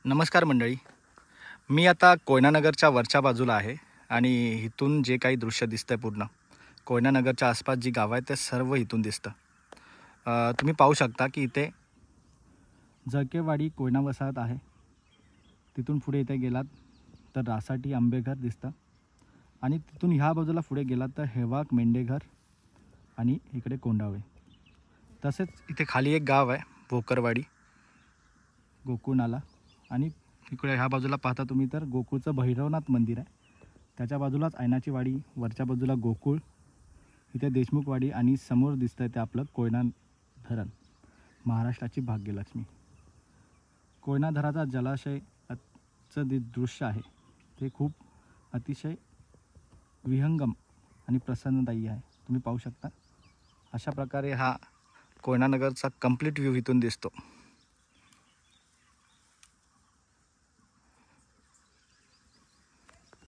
नमस्कार मंडळी. मी आता कोयनानगरच्या वरच्या बाजूला आहे आणि इथून जे काही दृश्य दिसतंय पूर्ण कोयनानगरच्या आसपास जी गावं आहेत ते सर्व इथून दिसतं. तुम्ही पाहू शकता की इथे जळकेवाडी कोयना वसाहत आहे. तिथून पुढे इथे गेलात तर रासाटी आंबेघर दिसतं आणि तिथून ह्या बाजूला पुढे गेलात तर हेवाक मेंढेघर आणि इकडे कोंडावळे. तसेच इथे खाली एक गाव आहे भोकरवाडी गोकुळनाला आणि इकडे ह्या बाजूला पाहता तुम्ही तर गोकुळचं भैरवनाथ मंदिर आहे. त्याच्या बाजूलाच ऐनाची वाडी, वरच्या बाजूला गोकुळ, इथे देशमुखवाडी आणि समोर दिसतंय ते आपलं कोयना धरण, महाराष्ट्राची भाग्यलक्ष्मी. कोयना धराचा जलाशयचं जे दृश्य आहे ते खूप अतिशय विहंगम आणि प्रसन्नदायी आहे. तुम्ही पाहू शकता अशा प्रकारे हा कोयनानगरचा कंप्लीट व्ह्यू इथून दिसतो.